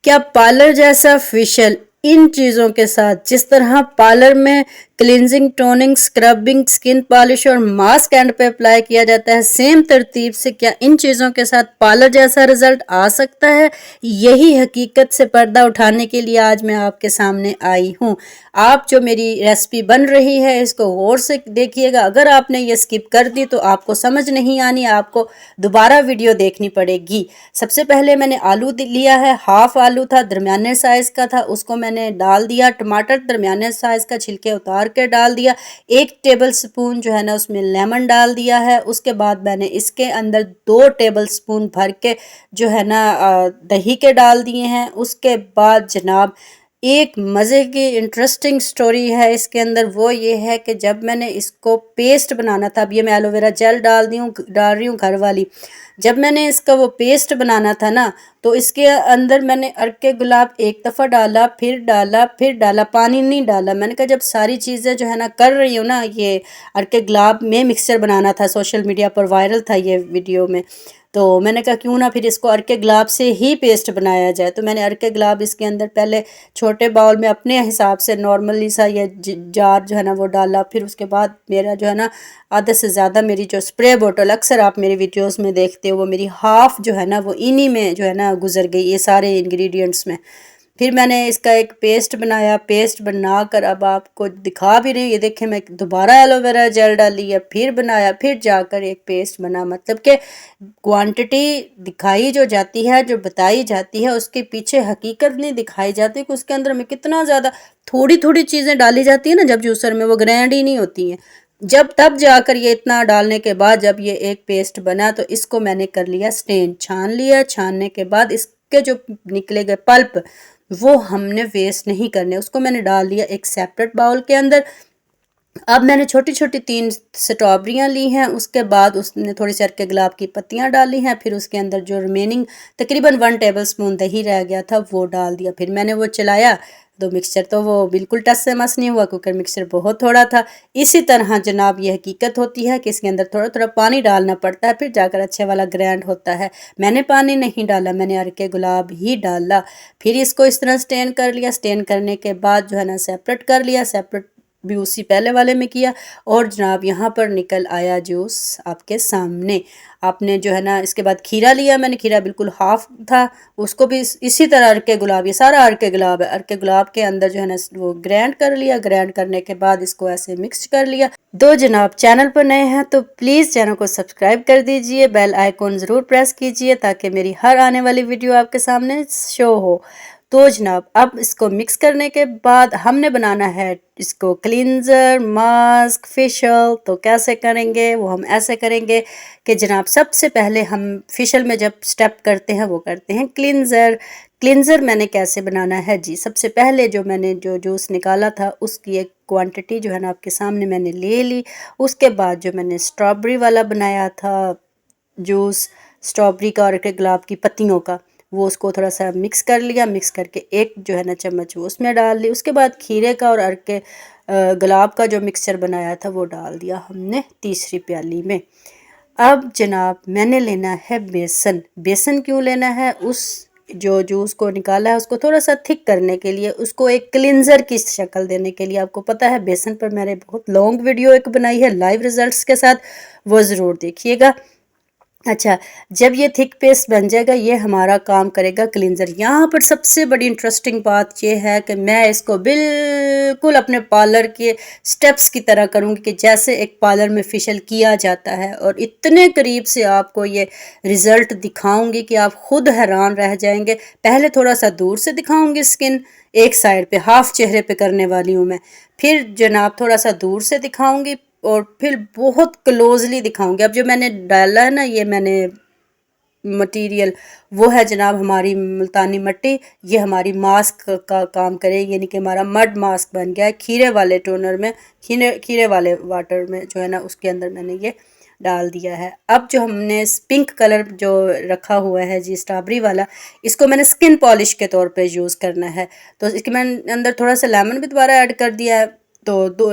क्या पार्लर जैसा फेशियल इन चीज़ों के साथ, जिस तरह पार्लर में cleansing, toning, scrubbing, skin polish और मास्क एंड पे अप्लाई किया जाता है, सेम तरतीब से क्या इन चीज़ों के साथ पार्लर जैसा रिजल्ट आ सकता है? यही हकीकत से पर्दा उठाने के लिए आज मैं आपके सामने आई हूँ। आप जो मेरी रेसिपी बन रही है इसको गौर से देखिएगा। अगर आपने ये स्किप कर दी तो आपको समझ नहीं आनी, आपको दोबारा वीडियो देखनी पड़ेगी। सबसे पहले मैंने आलू लिया है, हाफ आलू था, दरमियाने साइज़ का था, उसको मैंने डाल दिया। टमाटर दरमियाने साइज़ का छिलके उतार के डाल दिया। 1 टेबल स्पून जो है ना उसमें लेमन डाल दिया है। उसके बाद मैंने इसके अंदर 2 टेबल स्पून भर के जो है ना दही के डाल दिए हैं। उसके बाद जनाब एक मज़े की इंटरेस्टिंग स्टोरी है इसके अंदर, वो ये है कि जब मैंने इसको पेस्ट बनाना था, अब ये मैं एलोवेरा जेल डाल रही हूँ घर वाली। जब मैंने इसका वो पेस्ट बनाना था ना, तो इसके अंदर मैंने अर्के गुलाब एक दफ़ा डाला, फिर डाला, पानी नहीं डाला। मैंने कहा जब सारी चीज़ें जो है ना कर रही हूँ ना, ये अर्के गुलाब में मिक्सचर बनाना था, सोशल मीडिया पर वायरल था ये वीडियो में। तो मैंने कहा क्यों ना फिर इसको अर्के गुलाब से ही पेस्ट बनाया जाए। तो मैंने अर्के गुलाब इसके अंदर पहले छोटे बाउल में अपने हिसाब से नॉर्मली सा ये जार जो है ना वो डाला। फिर उसके बाद मेरा जो है ना आधे से ज़्यादा मेरी जो स्प्रे बोतल अक्सर आप मेरी वीडियोस में देखते हो, वो मेरी हाफ़ जो है ना वो इन्हीं में जो है ना गुजर गई, ये सारे इंग्रेडिएंट्स में। फिर मैंने इसका एक पेस्ट बनाया। पेस्ट बनाकर अब आपको दिखा भी रही, ये देखें मैं दोबारा एलोवेरा जेल डाली है, फिर बनाया, फिर जाकर एक पेस्ट बना। मतलब कि क्वांटिटी दिखाई जो जाती है, जो बताई जाती है, उसके पीछे हकीकत नहीं दिखाई जाती कि उसके अंदर में कितना ज़्यादा थोड़ी थोड़ी चीज़ें डाली जाती है ना, जब जूसर में वो ग्राइंड ही नहीं होती हैं। जब तब जाकर ये इतना डालने के बाद जब ये एक पेस्ट बना तो इसको मैंने कर लिया स्टेन, छान लिया। छानने के बाद इसके जो निकले गए पल्प वो हमने वेस्ट नहीं करने, उसको मैंने डाल दिया एक सेपरेट बाउल के अंदर। अब मैंने छोटी छोटी 3 स्ट्रॉबेरियाँ ली हैं। उसके बाद उसने थोड़ी सी अर्के गुलाब की पत्तियाँ डाली हैं। फिर उसके अंदर जो रिमेनिंग तकरीबन 1 टेबल स्पून दही रह गया था वो डाल दिया। फिर मैंने वो चलाया तो मिक्सचर तो वो बिल्कुल टस से मस नहीं हुआ क्योंकि मिक्सचर बहुत थोड़ा था। इसी तरह जनाब ये हकीकत होती है कि इसके अंदर थोड़ा थोड़ा पानी डालना पड़ता है, फिर जाकर अच्छे वाला ग्राइंड होता है। मैंने पानी नहीं डाला, मैंने अर्के गुलाब ही डाला। फिर इसको इस तरह स्टेन कर लिया। स्टेन करने के बाद जो है ना सेपरेट कर लिया। सेपरेट भी उसी पहले वाले में किया। और जनाब यहाँ पर निकल आया जूस आपके सामने। आपने जो है ना इसके बाद खीरा लिया मैंने, खीरा बिल्कुल हाफ था, उसको भी इसी तरह अर्के गुलाब, ये सारा अर्के गुलाब है, अर्के गुलाब के अंदर जो है ना वो ग्राइंड कर लिया। ग्राइंड करने के बाद इसको ऐसे मिक्स कर लिया। दो जनाब चैनल पर नए हैं तो प्लीज़ चैनल को सब्सक्राइब कर दीजिए, बेल आइकॉन ज़रूर प्रेस कीजिए ताकि मेरी हर आने वाली वीडियो आपके सामने शो हो। तो जनाब अब इसको मिक्स करने के बाद हमने बनाना है इसको क्लींजर, मास्क, फेशियल। तो कैसे करेंगे वो हम ऐसे करेंगे कि जनाब सबसे पहले हम फेशियल में जब स्टेप करते हैं वो करते हैं क्लींजर। क्लींजर मैंने कैसे बनाना है जी, सबसे पहले जो मैंने जो जूस निकाला था उसकी एक क्वांटिटी जो है ना आपके सामने मैंने ले ली। उसके बाद जो मैंने स्ट्रॉबेरी वाला बनाया था जूस, स्ट्रॉबेरी का और गुलाब की पत्तियों का, वो उसको थोड़ा सा मिक्स कर लिया। मिक्स करके एक जो है ना चम्मच वो उसमें डाल ली। उसके बाद खीरे का और अर्के गुलाब का जो मिक्सचर बनाया था वो डाल दिया हमने तीसरी प्याली में। अब जनाब मैंने लेना है बेसन। बेसन क्यों लेना है? उस जो जूस को निकाला है उसको थोड़ा सा थिक करने के लिए, उसको एक क्लिनज़र की शक्ल देने के लिए। आपको पता है बेसन पर मैंने बहुत लॉन्ग वीडियो एक बनाई है लाइव रिजल्ट्स के साथ, वो ज़रूर देखिएगा। अच्छा, जब ये थिक पेस्ट बन जाएगा ये हमारा काम करेगा क्लींजर। यहाँ पर सबसे बड़ी इंटरेस्टिंग बात ये है कि मैं इसको बिल्कुल अपने पार्लर के स्टेप्स की तरह करूँगी कि जैसे एक पार्लर में फेशियल किया जाता है, और इतने करीब से आपको ये रिज़ल्ट दिखाऊंगी कि आप खुद हैरान रह जाएंगे। पहले थोड़ा सा दूर से दिखाऊंगी स्किन, एक साइड पे हाफ चेहरे पे करने वाली हूँ मैं। फिर जनाब थोड़ा सा दूर से दिखाऊंगी और फिर बहुत क्लोजली दिखाऊंगी। अब जो मैंने डाला है ना ये मैंने मटेरियल, वो है जनाब हमारी मुल्तानी मट्टी। ये हमारी मास्क का काम करेगी, यानी कि हमारा मड मास्क बन गया है। खीरे वाले टोनर में, खीरे वाले वाटर में जो है ना उसके अंदर मैंने ये डाल दिया है। अब जो हमने पिंक कलर जो रखा हुआ है जी स्ट्रॉबेरी वाला, इसको मैंने स्किन पॉलिश के तौर पे यूज़ करना है। तो इसके मैंने अंदर थोड़ा सा लेमन भी दोबारा ऐड कर दिया है, तो 2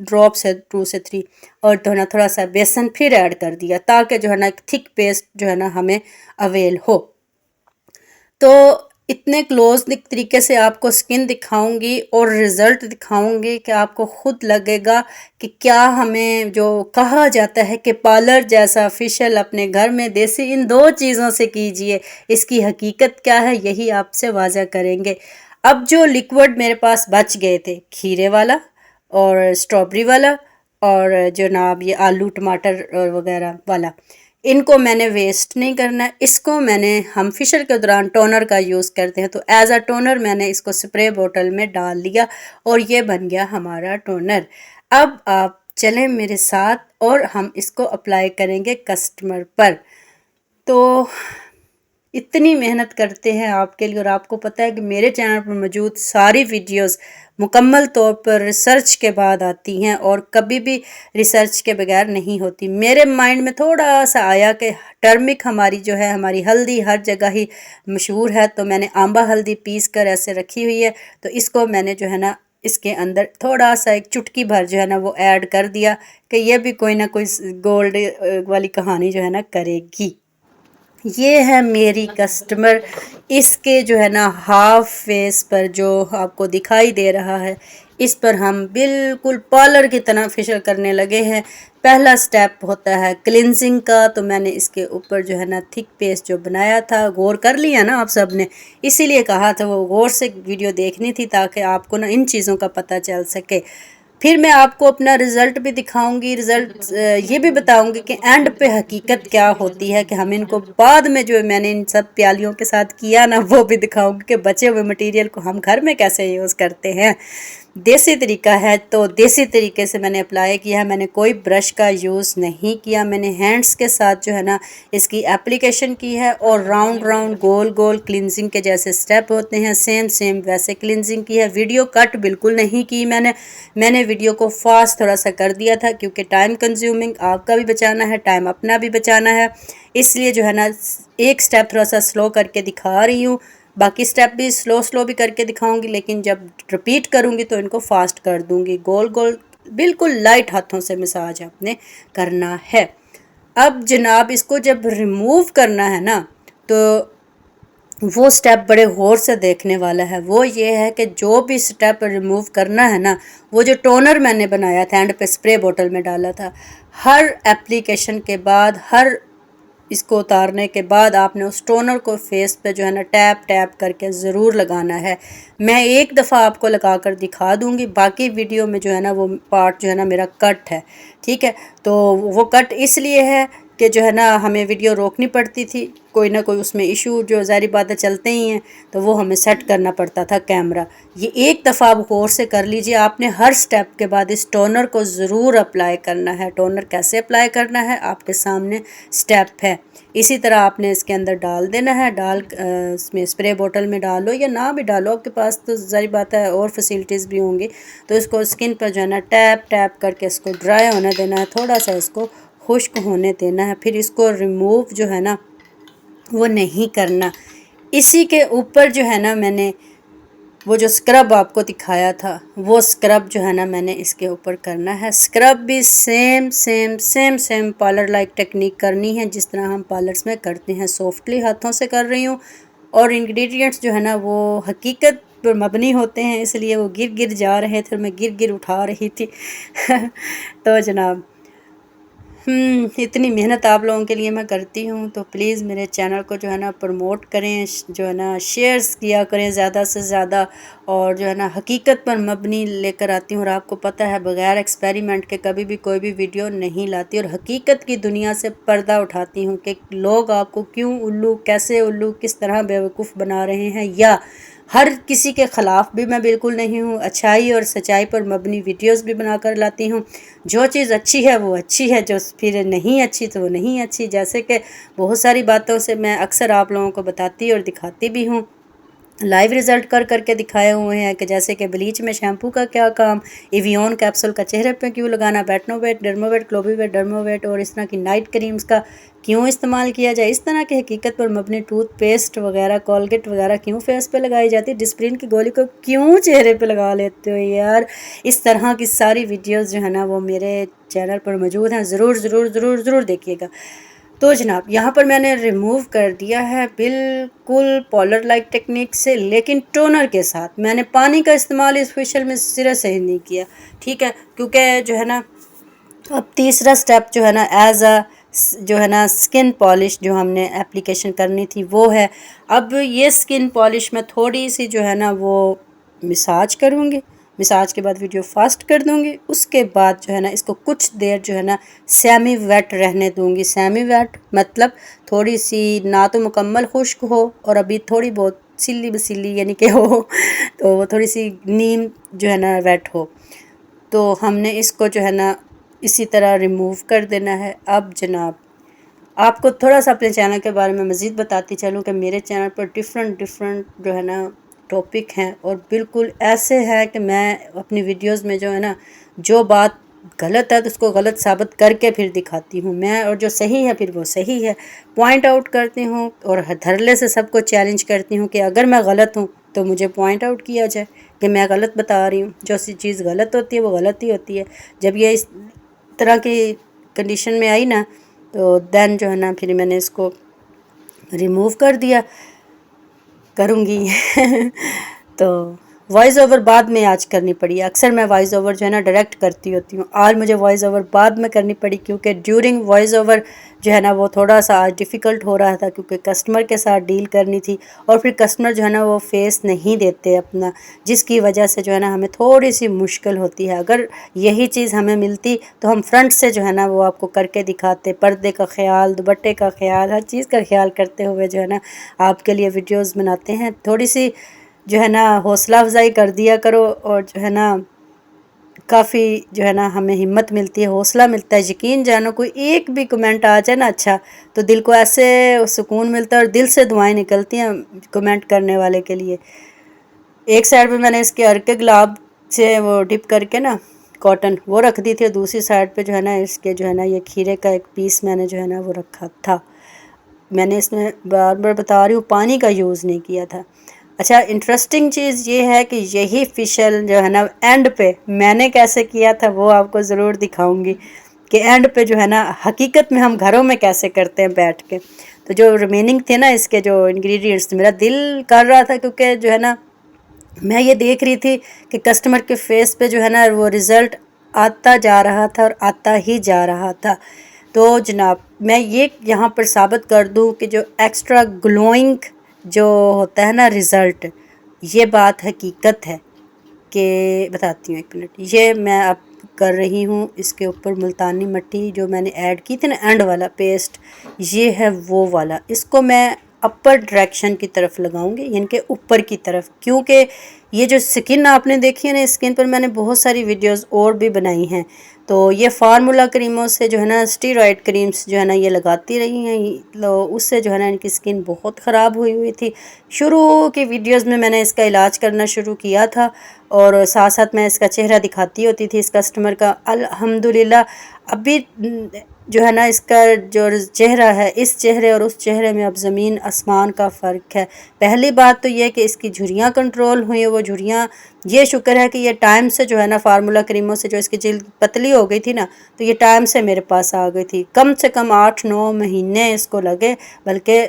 ड्रॉप्स है 2 से 3, और तो है ना थोड़ा सा बेसन फिर ऐड कर दिया ताकि जो है ना एक थिक पेस्ट जो है ना हमें अवेल हो। तो इतने क्लोज तरीके से आपको स्किन दिखाऊंगी और रिज़ल्ट दिखाऊंगी कि आपको खुद लगेगा कि क्या हमें जो कहा जाता है कि पार्लर जैसा फेशियल अपने घर में देसी इन दो चीज़ों से कीजिए, इसकी हकीकत क्या है यही आपसे वाज़ा करेंगे। अब जो लिक्विड मेरे पास बच गए थे, खीरे वाला और स्ट्रॉबेरी वाला और जनाब ये आलू टमाटर वगैरह वाला, इनको मैंने वेस्ट नहीं करना है। इसको मैंने हम फेशियल के दौरान टोनर का यूज़ करते हैं, तो एज अ टोनर मैंने इसको स्प्रे बोतल में डाल लिया और ये बन गया हमारा टोनर। अब आप चलें मेरे साथ और हम इसको अप्लाई करेंगे कस्टमर पर। तो इतनी मेहनत करते हैं आपके लिए और आपको पता है कि मेरे चैनल पर मौजूद सारी वीडियोस मुकम्मल तौर पर रिसर्च के बाद आती हैं और कभी भी रिसर्च के बगैर नहीं होती। मेरे माइंड में थोड़ा सा आया कि टर्मिक हमारी जो है, हमारी हल्दी हर जगह ही मशहूर है, तो मैंने आंबा हल्दी पीस कर ऐसे रखी हुई है, तो इसको मैंने जो है ना इसके अंदर थोड़ा सा एक चुटकी भर जो है ना वो ऐड कर दिया कि ये भी कोई ना कोई गोल्ड वाली कहानी जो है ना करेगी। ये है मेरी कस्टमर, इसके जो है ना हाफ फेस पर जो आपको दिखाई दे रहा है, इस पर हम बिल्कुल पार्लर की तरह फेशियल करने लगे हैं। पहला स्टेप होता है क्लिनजिंग का, तो मैंने इसके ऊपर जो है ना थिक पेस्ट जो बनाया था, गौर कर लिया ना आप सब ने, इसीलिए कहा था वो गौर से वीडियो देखनी थी ताकि आपको ना इन चीज़ों का पता चल सके। फिर मैं आपको अपना रिज़ल्ट भी दिखाऊंगी, रिज़ल्ट ये भी बताऊंगी कि एंड पे हकीकत क्या होती है, कि हम इनको बाद में जो मैंने इन सब प्यालियों के साथ किया ना वो भी दिखाऊंगी कि बचे हुए मटेरियल को हम घर में कैसे यूज़ करते हैं। देसी तरीका है तो देसी तरीके से मैंने अप्लाई किया है, मैंने कोई ब्रश का यूज़ नहीं किया, मैंने हैंड्स के साथ जो है ना इसकी एप्लीकेशन की है और राउंड राउंड गोल गोल क्लिनजिंग के जैसे स्टेप होते हैं सेम सेम वैसे क्लिनजिंग की है। वीडियो कट बिल्कुल नहीं की मैंने वीडियो को फास्ट थोड़ा सा कर दिया था क्योंकि टाइम कंज्यूमिंग आपका भी बचाना है, टाइम अपना भी बचाना है, इसलिए जो है ना एक स्टेप थोड़ा सा स्लो करके दिखा रही हूँ, बाकी स्टेप भी स्लो भी करके दिखाऊंगी, लेकिन जब रिपीट करूंगी तो इनको फास्ट कर दूंगी। गोल गोल बिल्कुल लाइट हाथों से मसाज आपने करना है। अब जनाब इसको जब रिमूव करना है ना, तो वो स्टेप बड़े गौर से देखने वाला है। वो ये है कि जो भी स्टेप रिमूव करना है ना, वो जो टोनर मैंने बनाया था एंड पे स्प्रे बोतल में डाला था, हर एप्लीकेशन के बाद, हर इसको उतारने के बाद आपने उस टोनर को फेस पे जो है ना टैप टैप करके ज़रूर लगाना है। मैं एक दफ़ा आपको लगा कर दिखा दूंगी, बाकी वीडियो में जो है ना वो पार्ट जो है ना मेरा कट है, ठीक है। तो वो कट इसलिए है कि जो है ना हमें वीडियो रोकनी पड़ती थी, कोई ना कोई उसमें इशू जो ज़ाहिर बातें चलते ही हैं, तो वो हमें सेट करना पड़ता था कैमरा। ये एक दफ़ा आप गौर से कर लीजिए, आपने हर स्टेप के बाद इस टोनर को ज़रूर अप्लाई करना है। टोनर कैसे अप्लाई करना है आपके सामने स्टेप है, इसी तरह आपने इसके अंदर डाल देना है। इसमें स्प्रे बोतल में डालो या ना भी डालो, आपके पास तो ज़ाहिर बात है और फैसिलिटीज़ भी होंगी, तो इसको स्किन पर जो है ना टैप टैप करके इसको ड्राई होने देना है, थोड़ा सा इसको खुश्क होने देना है, फिर इसको रिमूव जो है ना वो नहीं करना। इसी के ऊपर जो है ना मैंने वो जो स्क्रब आपको दिखाया था, वो स्क्रब जो है ना मैंने इसके ऊपर करना है। स्क्रब भी same same same same parlour like technique करनी है जिस तरह हम पार्लर्स में करते हैं। सॉफ्टली हाथों से कर रही हूँ और इंग्रेडिएंट्स जो है ना वो हकीकत पर मबनी होते हैं, इसलिए वो गिर गिर जा रहे थे और मैं गिर गिर उठा रही थी तो जनाब इतनी मेहनत आप लोगों के लिए मैं करती हूँ, तो प्लीज़ मेरे चैनल को जो है ना प्रमोट करें, जो है ना शेयर्स किया करें ज़्यादा से ज़्यादा, और जो है ना हकीकत पर मबनी लेकर आती हूँ। और आपको पता है बग़ैर एक्सपेरिमेंट के कभी भी कोई भी वीडियो नहीं लाती, और हकीकत की दुनिया से पर्दा उठाती हूँ कि लोग आपको क्यों उल्लू, कैसे उल्लू, किस तरह बेवकूफ़ बना रहे हैं, या हर किसी के ख़िलाफ़ भी मैं बिल्कुल नहीं हूँ। अच्छाई और सच्चाई पर मबनी वीडियोस भी बनाकर लाती हूँ। जो चीज़ अच्छी है वो अच्छी है, जो फिर नहीं अच्छी तो वो नहीं अच्छी। जैसे कि बहुत सारी बातों से मैं अक्सर आप लोगों को बताती और दिखाती भी हूँ, लाइव रिज़ल्ट कर करके दिखाए हुए हैं कि जैसे कि ब्लीच में शैम्पू का क्या काम, एवियन कैप्सूल का चेहरे पे क्यों लगाना, बेटनोवेट, डर्मोवेट, क्लोबीवेट, डर्मोवेट और इस तरह की नाइट क्रीम्स का क्यों इस्तेमाल किया जाए, इस तरह की हकीकत पर मबनी टूथपेस्ट वगैरह, कोलगेट वगैरह क्यों फेस पे लगाई जाती है, डिस्प्रिन की गोली को क्यों चेहरे पे लगा लेते हो यार। इस तरह की सारी वीडियोज़ जो है ना वो मेरे चैनल पर मौजूद हैं, ज़रूर ज़रूर ज़रूर ज़रूर देखिएगा। तो जनाब यहाँ पर मैंने रिमूव कर दिया है बिल्कुल पॉलर लाइट टेक्निक से, लेकिन टोनर के साथ। मैंने पानी का इस्तेमाल इस फेशियल में सिरे से ही नहीं किया, ठीक है, क्योंकि जो है ना अब तीसरा स्टेप जो है ना एज अ जो है ना स्किन पॉलिश जो हमने एप्लीकेशन करनी थी वो है। अब ये स्किन पॉलिश में थोड़ी सी जो है ना वो मिसाज करूँगी, मिसाज के बाद वीडियो फास्ट कर दूँगी। उसके बाद जो है ना इसको कुछ देर जो है ना सेमी वेट रहने दूँगी। सेमी वेट मतलब थोड़ी सी ना तो मुकम्मल खुश्क हो और अभी थोड़ी बहुत सिल्ली बसिल्ली यानी कि हो तो वो थोड़ी सी नीम जो है ना वेट हो। तो हमने इसको जो है ना इसी तरह रिमूव कर देना है। अब जनाब आपको थोड़ा सा अपने चैनल के बारे में मज़ीद बताती चलूँ कि मेरे चैनल पर डिफरेंट जो है ना टॉपिक हैं, और बिल्कुल ऐसे है कि मैं अपनी वीडियोस में जो है ना जो बात गलत है तो उसको गलत साबित करके फिर दिखाती हूँ मैं, और जो सही है फिर वो सही है पॉइंट आउट करती हूँ, और धरले से सबको चैलेंज करती हूँ कि अगर मैं गलत हूँ तो मुझे पॉइंट आउट किया जाए कि मैं गलत बता रही हूँ। जो सी चीज़ गलत होती है वो गलत ही होती है। जब ये इस तरह की कंडीशन में आई ना तो देन जो है ना फिर मैंने इसको रिमूव कर दिया करूँगी तो वॉइस ओवर बाद में आज करनी पड़ी। अक्सर मैं वॉइस ओवर जो है ना डायरेक्ट करती होती हूँ, आज मुझे वॉइस ओवर बाद में करनी पड़ी क्योंकि ड्यूरिंग वॉइस ओवर जो है ना वो थोड़ा सा आज डिफ़िकल्ट हो रहा था, क्योंकि कस्टमर के साथ डील करनी थी और फिर कस्टमर जो है ना वो फेस नहीं देते अपना, जिसकी वजह से जो है ना हमें थोड़ी सी मुश्किल होती है। अगर यही चीज़ हमें मिलती तो हम फ्रंट से जो है ना वो आपको करके दिखाते, पर्दे का ख्याल, दुपट्टे का ख्याल, हर चीज़ का ख्याल करते हुए जो है ना आपके लिए वीडियोज़ बनाते हैं। थोड़ी सी जो है ना हौसला अफजाई कर दिया करो, और जो है ना काफ़ी जो है ना हमें हिम्मत मिलती है, हौसला मिलता है। यकीन जानो कोई एक भी कमेंट आ जाए ना अच्छा, तो दिल को ऐसे सुकून मिलता है और दिल से दुआएं निकलती हैं कमेंट करने वाले के लिए। एक साइड पे मैंने इसके अर्के गुलाब से वो डिप करके ना कॉटन वो रख दी थी, और दूसरी साइड पे जो है ना इसके जो है ना ये खीरे का एक पीस मैंने जो है ना वो रखा था। मैंने इसमें बार बार बता रही हूँ पानी का यूज़ नहीं किया था। अच्छा, इंटरेस्टिंग चीज़ ये है कि यही फेशियल जो है ना एंड पे मैंने कैसे किया था वो आपको ज़रूर दिखाऊंगी कि एंड पे जो है ना हकीकत में हम घरों में कैसे करते हैं बैठ के। तो जो रिमेनिंग थे ना इसके जो इंग्रेडिएंट्स, मेरा दिल कर रहा था क्योंकि जो है ना मैं ये देख रही थी कि कस्टमर के फेस पे जो है ना वो रिज़ल्ट आता जा रहा था और आता ही जा रहा था। तो जनाब मैं ये यहाँ पर साबित कर दूँ कि जो एक्स्ट्रा ग्लोइंग जो होता है ना रिज़ल्ट, ये बात हकीकत है कि बताती हूँ, एक मिनट। ये मैं अब कर रही हूँ इसके ऊपर मुल्तानी मिट्टी जो मैंने ऐड की थी ना एंड वाला पेस्ट, ये है वो वाला। इसको मैं अपर डायरेक्शन की तरफ लगाऊंगी, यानी कि ऊपर की तरफ, क्योंकि ये जो स्किन आपने देखी है ना, स्किन पर मैंने बहुत सारी वीडियोस और भी बनाई हैं। तो ये फार्मूला क्रीमों से जो है ना स्टीरॉयड क्रीम्स जो है ना ये लगाती रही हैं, तो उससे जो है ना इनकी स्किन बहुत ख़राब हुई थी। शुरू की वीडियोस में मैंने इसका इलाज करना शुरू किया था और साथ साथ मैं इसका चेहरा दिखाती होती थी इस कस्टमर का। अल्हम्दुलिल्लाह अभी जो है ना इसका जो चेहरा है, इस चेहरे और उस चेहरे में अब ज़मीन आसमान का फ़र्क है। पहली बात तो ये कि इसकी झुर्रियाँ कंट्रोल हुई हैं। वो झुर्रियाँ ये शुक्र है कि ये टाइम से जो है ना फार्मूला क्रीमों से जो इसकी जिल्द पतली हो गई थी ना, तो ये टाइम से मेरे पास आ गई थी। कम से कम 8-9 महीने इसको लगे, बल्कि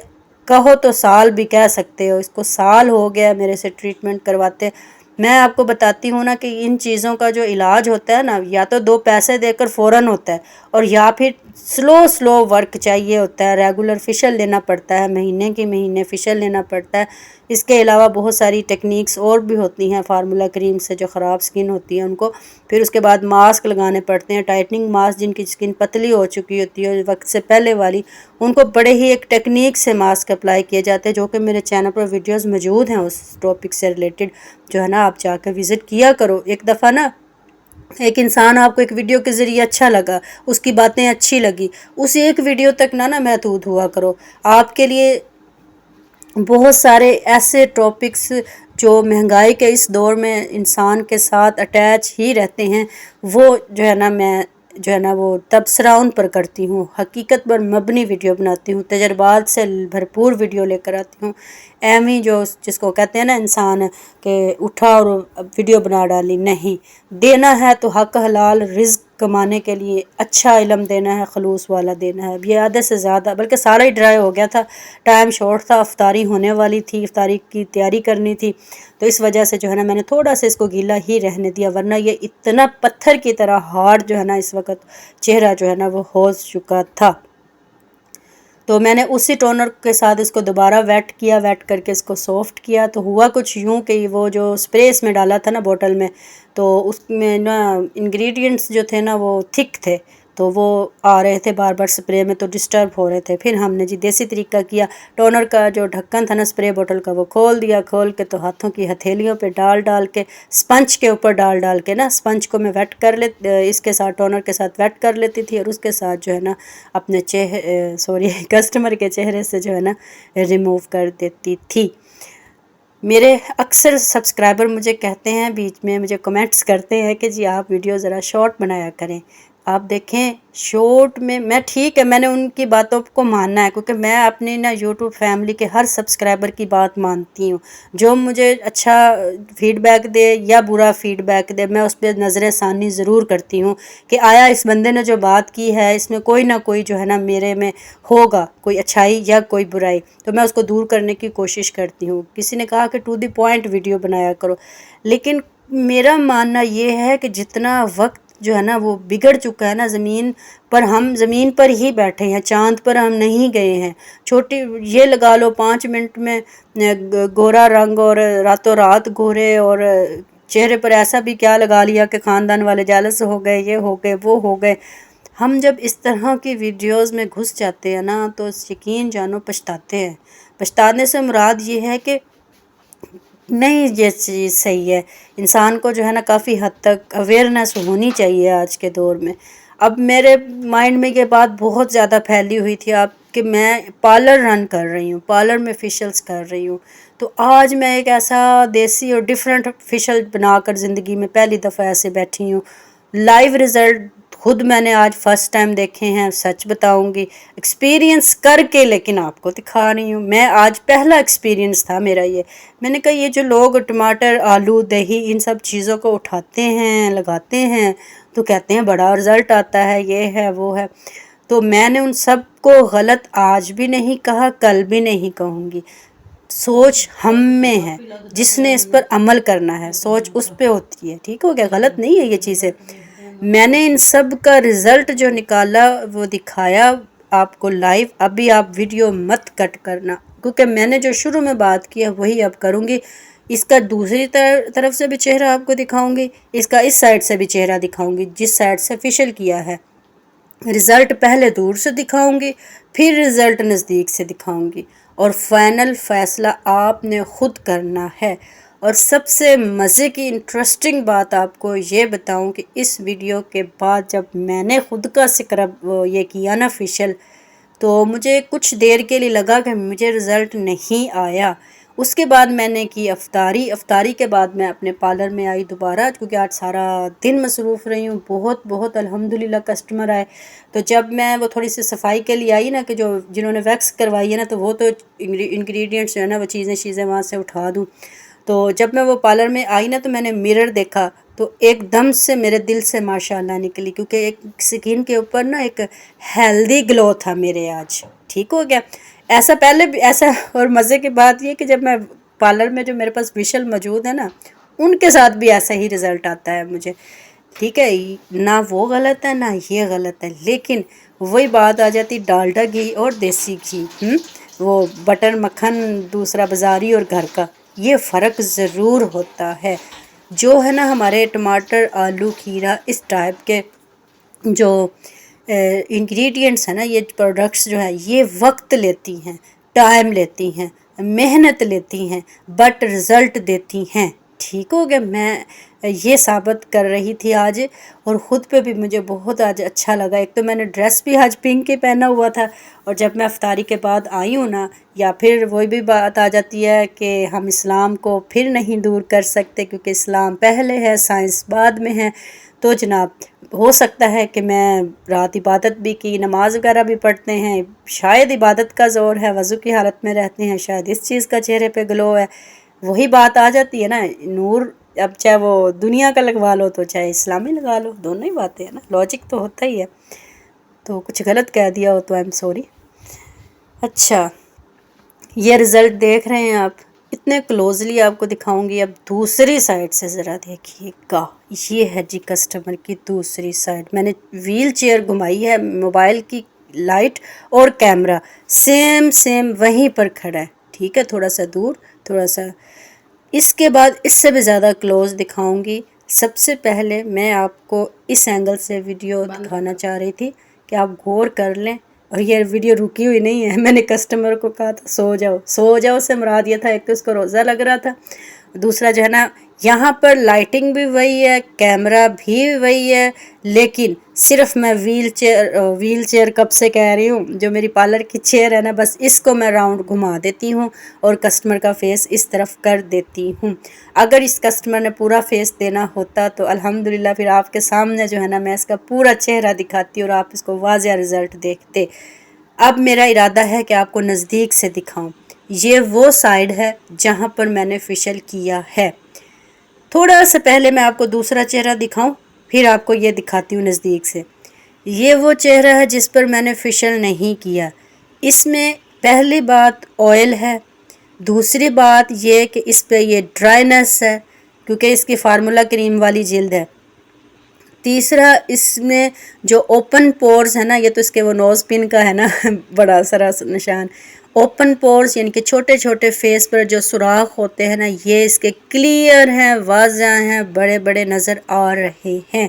कहो तो साल भी कह सकते हो। इसको साल हो गया मेरे से ट्रीटमेंट करवाते। मैं आपको बताती हूँ ना कि इन चीज़ों का जो इलाज होता है ना, या तो 2 पैसे देकर फ़ौरन होता है, और या फिर स्लो वर्क चाहिए होता है। रेगुलर फेशियल लेना पड़ता है, महीने के महीने फेशियल लेना पड़ता है। इसके अलावा बहुत सारी टेक्निक्स और भी होती हैं फार्मूला क्रीम से जो ख़राब स्किन होती है उनको। फिर उसके बाद मास्क लगाने पड़ते हैं, टाइटनिंग मास्क। जिनकी स्किन पतली हो चुकी होती है वक्त से पहले वाली, उनको बड़े ही एक टेक्निक से मास्क अप्लाई किए जाते हैं, जो कि मेरे चैनल पर वीडियोज़ मौजूद हैं उस टॉपिक से रिलेटेड। जो है ना आप जाकर विज़िट किया करो। एक दफ़ा ना एक इंसान आपको एक वीडियो के ज़रिए अच्छा लगा, उसकी बातें अच्छी लगी, उस एक वीडियो तक ना महदूद हुआ करो। आपके लिए बहुत सारे ऐसे टॉपिक्स जो महंगाई के इस दौर में इंसान के साथ अटैच ही रहते हैं, वो जो है ना मैं जो है ना वो तबसरा उन पर करती हूँ, हकीकत पर मबनी वीडियो बनाती हूँ, तजर्बात से भरपूर वीडियो लेकर आती हूँ। एवं जो जिसको कहते हैं ना इंसान के उठा और वीडियो बना डाली, नहीं। देना है तो हक हलाल रिज़्क कमाने के लिए अच्छा इल्म देना है, खलूस वाला देना है। अब ये आधे से ज़्यादा बल्कि सारा ही ड्राई हो गया था, टाइम शॉर्ट था, अफ्तारी होने वाली थी, इफ्तारी की तैयारी करनी थी, तो इस वजह से जो है ना मैंने थोड़ा सा इसको गीला ही रहने दिया, वरना ये इतना पत्थर की तरह हार्ड जो है ना इस वक्त चेहरा जो है ना वो हो चुका था। तो मैंने उसी टोनर के साथ इसको दोबारा वेट किया, वेट करके इसको सॉफ्ट किया। तो हुआ कुछ यूँ कि वो जो स्प्रे इसमें डाला था ना बोतल में, तो उसमें ना इंग्रेडिएंट्स जो थे ना वो थिक थे, तो वो आ रहे थे बार बार स्प्रे में, तो डिस्टर्ब हो रहे थे। फिर हमने जी देसी तरीका किया, टोनर का जो ढक्कन था ना स्प्रे बोतल का वो खोल दिया, खोल के तो हाथों की हथेलियों पे डाल डाल के, स्पंज के ऊपर डाल डाल के ना, स्पंज को मैं वेट कर ले इसके साथ टोनर के साथ वेट कर लेती थी, और उसके साथ जो है ना अपने कस्टमर के चेहरे से जो है ना रिमूव कर देती थी। मेरे अक्सर सब्सक्राइबर मुझे कहते हैं, बीच में मुझे कमेंट्स करते हैं कि जी आप वीडियो ज़रा शॉर्ट बनाया करें। आप देखें शॉर्ट में मैं ठीक है, मैंने उनकी बातों को मानना है, क्योंकि मैं अपनी ना यूट्यूब फैमिली के हर सब्सक्राइबर की बात मानती हूँ। जो मुझे अच्छा फीडबैक दे या बुरा फीडबैक दे, मैं उस पर नज़र षानी ज़रूर करती हूँ कि आया इस बंदे ने जो बात की है इसमें कोई ना कोई जो है ना मेरे में होगा कोई अच्छाई या कोई बुराई, तो मैं उसको दूर करने की कोशिश करती हूँ। किसी ने कहा कि टू द पॉइंट वीडियो बनाया करो, लेकिन मेरा मानना ये है कि जितना वक्त जो है ना वो बिगड़ चुका है ना ज़मीन पर, हम ज़मीन पर ही बैठे हैं, चांद पर हम नहीं गए हैं। छोटी ये लगा लो 5 मिनट में गोरा रंग और रातों रात गोरे, और चेहरे पर ऐसा भी क्या लगा लिया कि ख़ानदान वाले जेलस हो गए, ये हो गए वो हो गए। हम जब इस तरह की वीडियोस में घुस जाते हैं ना तो यकीन जानो पछताते हैं। पछताने से मुराद ये है कि नहीं ये चीज़ सही है, इंसान को जो है ना काफ़ी हद तक अवेयरनेस होनी चाहिए आज के दौर में। अब मेरे माइंड में ये बात बहुत ज़्यादा फैली हुई थी अब कि मैं पार्लर रन कर रही हूँ, पार्लर में फेशियल्स कर रही हूँ, तो आज मैं एक ऐसा देसी और डिफरेंट फेशियल बनाकर ज़िंदगी में पहली दफ़ा ऐसे बैठी हूँ। लाइव रिज़ल्ट खुद मैंने आज फर्स्ट टाइम देखे हैं, सच बताऊंगी, एक्सपीरियंस करके लेकिन आपको दिखा रही हूँ। मैं आज पहला एक्सपीरियंस था मेरा ये। मैंने कहा ये जो लोग टमाटर आलू दही इन सब चीज़ों को उठाते हैं लगाते हैं तो कहते हैं बड़ा रिज़ल्ट आता है, ये है वो है, तो मैंने उन सब को गलत आज भी नहीं कहा, कल भी नहीं कहूँगी। सोच हम में है, जिसने इस पर अमल करना है सोच उस पे होती है। ठीक हो गया, गलत नहीं है ये चीज़ें। मैंने इन सब का रिज़ल्ट जो निकाला वो दिखाया आपको लाइव। अभी आप वीडियो मत कट करना, क्योंकि मैंने जो शुरू में बात किया वही अब करूँगी। इसका दूसरी तरफ से भी चेहरा आपको दिखाऊंगी, इसका इस साइड से भी चेहरा दिखाऊंगी जिस साइड से फेशियल किया है। रिज़ल्ट पहले दूर से दिखाऊंगी, फिर रिज़ल्ट नज़दीक से दिखाऊंगी, और फाइनल फ़ैसला आपने ख़ुद करना है। और सबसे मज़े की इंटरेस्टिंग बात आपको ये बताऊं कि इस वीडियो के बाद जब मैंने ख़ुद का स्क्रब ये किया ना फेशियल, तो मुझे कुछ देर के लिए लगा कि मुझे रिज़ल्ट नहीं आया। उसके बाद मैंने की अफ्तारी, अफ्तारी के बाद मैं अपने पार्लर में आई दोबारा, क्योंकि आज सारा दिन मसरूफ़ रही हूँ, बहुत बहुत अल्हम्दुलिल्लाह कस्टमर आए। तो जब मैं वो थोड़ी सी सफाई के लिए आई ना कि जो जिन्होंने वैक्स करवाई है ना, तो वो तो इंग्रेडिएंट्स जो है ना वो चीज़ें वहाँ से उठा दूँ। तो जब मैं वो पार्लर में आई ना तो मैंने मिरर देखा, तो एकदम से मेरे दिल से माशाल्लाह निकली, क्योंकि एक स्किन के ऊपर ना एक हेल्दी ग्लो था मेरे आज। ठीक हो गया, ऐसा पहले भी ऐसा। और मज़े की बात ये कि जब मैं पार्लर में जो मेरे पास फेशियल मौजूद है ना उनके साथ भी ऐसा ही रिज़ल्ट आता है मुझे। ठीक है, ना वो गलत है ना ये गलत है, लेकिन वही बात आ जाती डालडा घी और देसी घी, वो बटर मक्खन दूसरा बाज़ारी और घर का, ये फ़र्क ज़रूर होता है। जो है ना हमारे टमाटर आलू खीरा इस टाइप के जो इंग्रेडिएंट्स हैं ना, ये प्रोडक्ट्स जो है ये वक्त लेती हैं, टाइम लेती हैं, मेहनत लेती हैं, बट रिज़ल्ट देती हैं। ठीक हो गया, मैं ये साबित कर रही थी आज, और ख़ुद पे भी मुझे बहुत आज अच्छा लगा। एक तो मैंने ड्रेस भी आज पिंक ही पहना हुआ था, और जब मैं अफ्तारी के बाद आई हूँ ना, या फिर वही भी बात आ जाती है कि हम इस्लाम को फिर नहीं दूर कर सकते, क्योंकि इस्लाम पहले है साइंस बाद में है। तो जनाब हो सकता है कि मैं रात इबादत भी की, नमाज वगैरह भी पढ़ते हैं, शायद इबादत का ज़ोर है, वज़ू की हालत में रहते हैं, शायद इस चीज़ का चेहरे पे ग्लो है। वही बात आ जाती है ना, नूर अब चाहे वो दुनिया का लगवा लो तो चाहे इस्लामी लगा लो, दोनों ही बातें हैं ना, लॉजिक तो होता ही है। तो कुछ गलत कह दिया हो तो आई एम सॉरी। अच्छा, ये रिज़ल्ट देख रहे हैं आप, इतने क्लोजली आपको दिखाऊंगी। अब दूसरी साइड से ज़रा देखिएगा, ये है जी कस्टमर की दूसरी साइड। मैंने व्हील चेयर घुमाई है, मोबाइल की लाइट और कैमरा सेम वहीं पर खड़ा है, ठीक है, थोड़ा सा दूर, थोड़ा सा। इसके बाद इससे भी ज़्यादा क्लोज दिखाऊंगी। सबसे पहले मैं आपको इस एंगल से वीडियो दिखाना चाह रही थी कि आप गौर कर लें। और ये वीडियो रुकी हुई नहीं है, मैंने कस्टमर को कहा था सो जाओ से मुराद ये था, एक तो उसको रोज़ा लग रहा था, दूसरा जो है ना यहाँ पर लाइटिंग भी वही है, कैमरा भी वही है, लेकिन सिर्फ मैं व्हील चेयर कब से कह रही हूँ, जो मेरी पार्लर की चेयर है ना, बस इसको मैं राउंड घुमा देती हूँ और कस्टमर का फेस इस तरफ कर देती हूँ। अगर इस कस्टमर ने पूरा फेस देना होता तो अल्हम्दुलिल्लाह फिर आपके सामने जो है ना मैं इसका पूरा चेहरा दिखाती और आप इसको वाज़िया रिज़ल्ट देखते। अब मेरा इरादा है कि आपको नज़दीक से दिखाऊं। ये वो साइड है जहाँ पर मैंने फेशियल किया है। थोड़ा सा पहले मैं आपको दूसरा चेहरा दिखाऊं, फिर आपको ये दिखाती हूँ नज़दीक से। ये वो चेहरा है जिस पर मैंने फेशियल नहीं किया। इसमें पहली बात ऑयल है, दूसरी बात ये कि इस पे ये ड्राइनेस है क्योंकि इसकी फार्मूला क्रीम वाली जिल्द है। तीसरा इसमें जो ओपन पोर्स है ना, ये तो इसके वो नोज़ पिन का है ना बड़ा सारा निशान। ओपन पोर्स यानी कि छोटे छोटे फेस पर जो सुराख होते हैं ना, ये इसके क्लियर हैं, वाज़ा हैं, बड़े बड़े नज़र आ रहे हैं।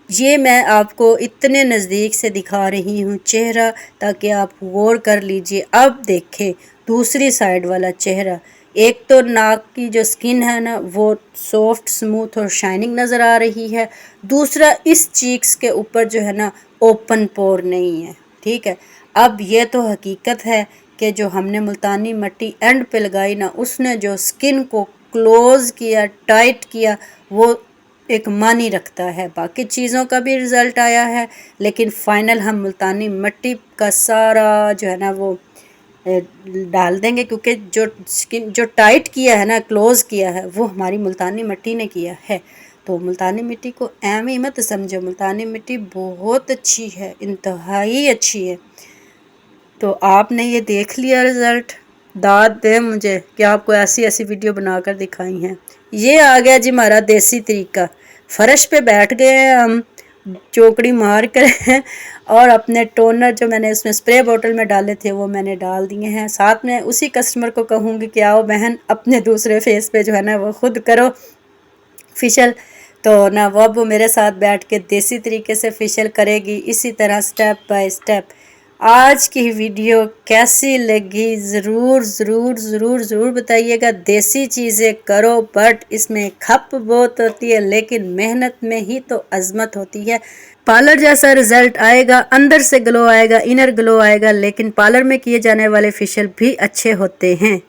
ये मैं आपको इतने नज़दीक से दिखा रही हूँ चेहरा ताकि आप गौर कर लीजिए। अब देखें दूसरी साइड वाला चेहरा। एक तो नाक की जो स्किन है ना वो सॉफ्ट, स्मूथ और शाइनिंग नज़र आ रही है। दूसरा इस चीक्स के ऊपर जो है ना ओपन पोर नहीं है, ठीक है। अब ये तो हकीकत है कि जो हमने मुल्तानी मिट्टी एंड पे लगाई ना, उसने जो स्किन को क्लोज़ किया, टाइट किया, वो एक मानी रखता है। बाकी चीज़ों का भी रिज़ल्ट आया है, लेकिन फ़ाइनल हम मुल्तानी मिट्टी का सारा जो है ना वो डाल देंगे, क्योंकि जो स्किन जो टाइट किया है ना, क्लोज़ किया है, वो हमारी मुल्तानी मिट्टी ने किया है। तो मुल्तानी मिट्टी को एम ही मत समझो, मुल्तानी मिट्टी बहुत अच्छी है, इंतहाई अच्छी है। तो आपने ये देख लिया रिज़ल्ट, दाद दे मुझे कि आपको ऐसी ऐसी वीडियो बनाकर दिखाई हैं। ये आ गया जी हमारा देसी तरीका। फर्श पे बैठ गए हैं हम, चौकड़ी मार कर और अपने टोनर जो मैंने उसमें स्प्रे बोतल में डाले थे वो मैंने डाल दिए हैं। साथ में उसी कस्टमर को कहूँगी कि आओ बहन, अपने दूसरे फेस पे जो है ना वो खुद करो फेशियल। तो ना वो अब मेरे साथ बैठ के देसी तरीके से फेशियल करेगी, इसी तरह स्टेप बाय स्टेप। आज की वीडियो कैसी लगी ज़रूर बताइएगा। देसी चीज़ें करो, बट इसमें खप बहुत होती है, लेकिन मेहनत में ही तो अजमत होती है। पार्लर जैसा रिजल्ट आएगा, अंदर से ग्लो आएगा, इनर ग्लो आएगा, लेकिन पार्लर में किए जाने वाले फेशियल भी अच्छे होते हैं।